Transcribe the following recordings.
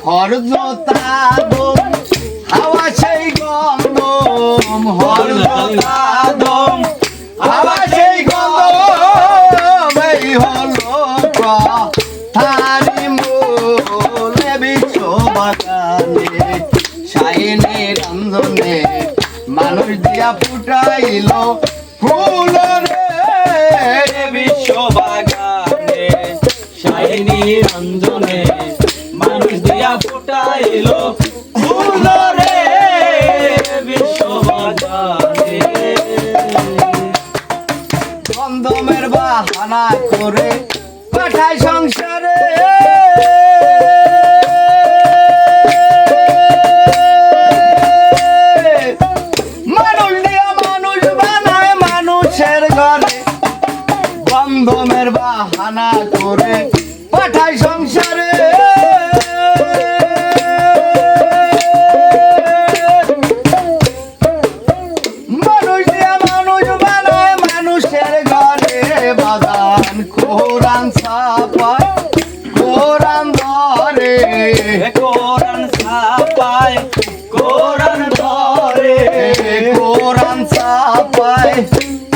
হরজতাদম হাওয়া সেই গন্ধম হরজতাদম হাওয়া সেই গন্ধম এই হলো কথারি মূলে বিশ্ব বাগানে শাইনে রঞ্জনে মানুষ দিয়া ফুটাইল ফুল রে বিশ্ব বাগানে শাইনি রঞ্জনে মানুষ দিয়া ফুটাইলো ফুল রে বিশ্ব বাগানে গন্ধমের বাহানা করে পাঠায় সংসারে মানুষ দিয়া মানুষ বানায় মানুষের ঘরে গন্ধমের বাহানা করে পাঠায় সংসারে মানুষ দিয়া মানুষ বানায় মানুষের ঘরে বাগান কোরআন ছাপায় কোরআন ধরে কোরআন ছাপায় কোরআন ধরে কোরআন ছাপায়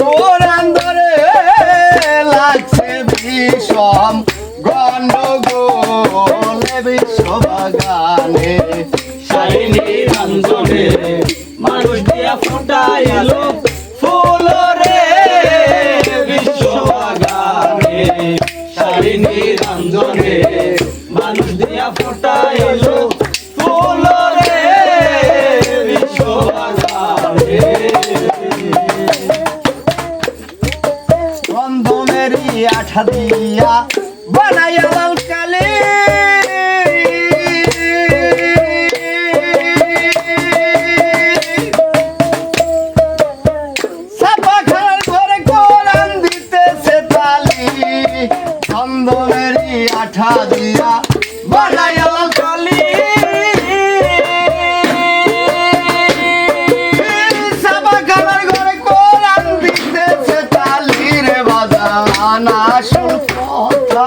কোরআন ধরে লাগছে বিষম গন্ডগোলে বিশ্ব বাগানে শাইনি রঞ্জনে মানুষ দিয়া ফুটাইলো ফুল রে বিশ্ব বাগানে শাইনি রঞ্জনে মানুষ দিয়া ফুটাইলো ফুল রে বিশ্ব বাগানে গন্ধমেরই আঠা দিয়া বানাইয়া লাল কালি ছাপা খানার ঘরে কোরআন দিতেছে তালি গন্ধমেরই আঠা দিয়া বানাইয়া লাল কালি ছাপা খানার ঘরে কোরআন দিতেছে তালি রে বাজান আসল কথা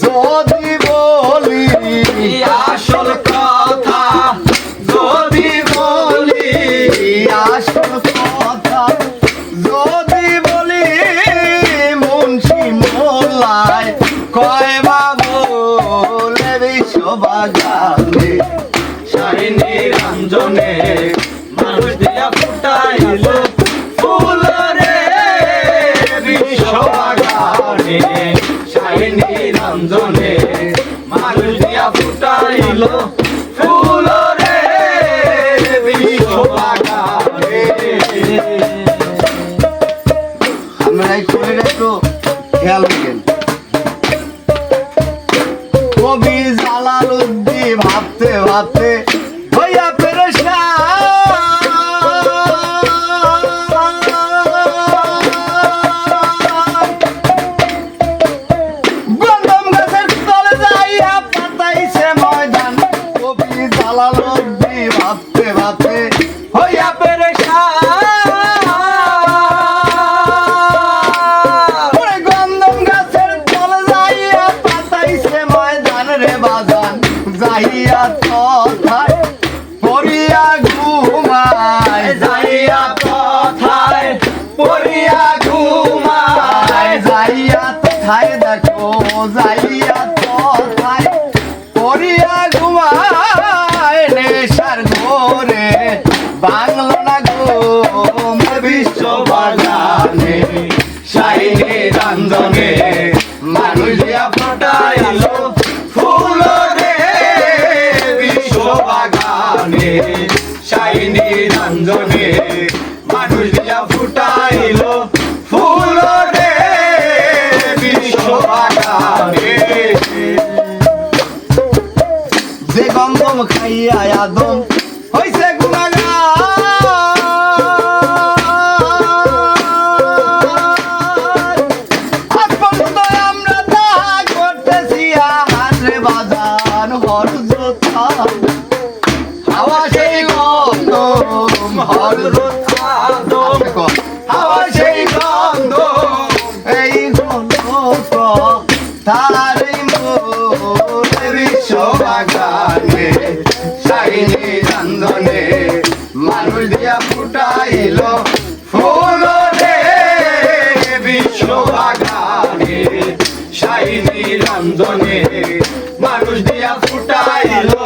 যদি বলি আসল কথা যদি বলি আসল কথা যদি বলি মুন্সি মোল্লায় কয় বাবুলে বিশ্ব বাগানে শাইনি রঞ্জনে মানুষ দিয়া ফুটাইলো ফুল রে বিশ্ব বাগানে শাইনি রঞ্জনে মানুষ দিয়া ফুটাইলো ফুল রে বিশ্ব বাগানে আমরা এই শরীরে একটু খেয়াল রাখেন কবি জালালউদ্দিন ভাবতে ভাবতে হইয়া গন্ধম গাছের তলে যাইয়া পাতাইছে ময়দান কবি জালালউদ্দিন ভাবতে ভাবতে হইয়া ওরে গন্ধম গাছের তলে যাইয়া পাতাইছে ময়দান রে বাজান যাইয়া তথায় পড়িয়া ঘুমায় যাইয়া কথায় পড়িয়া ঘুমায় যাইয়া তথায় দেখো যাইয়া তথায় পড়িয়া ঘুমায় নেশার ঘোরে বাংলা না ঘুম বিশ্ব বাগানে শাইনি রঞ্জনে মানুষ দিয়া ফুটাইলো ফুল রে বিশ্ব বাগানে শাইনি রঞ্জনে মানুষ দিয়া ফুটাইলো ফুল রে বিশ্ব বাগানে যে গন্ধম খাইয়া আদম হইছে গুনাহগার আজ পর্যন্ত আমরা তাহা করতেছি আহার রে বাজান হরজতা হাওয়া সেই গন্ধম হরজত আদম হাওয়া সেই গন্ধ এই গন্ধ তার বিশ্ব বাগানে বাগানে শাইনি রঞ্জনে মানুষ দিয়া ফুটাইলো ফুল রে বিশ্ব বাগানে শাইনি রঞ্জনে মানুষ দিয়া ফুটাইলো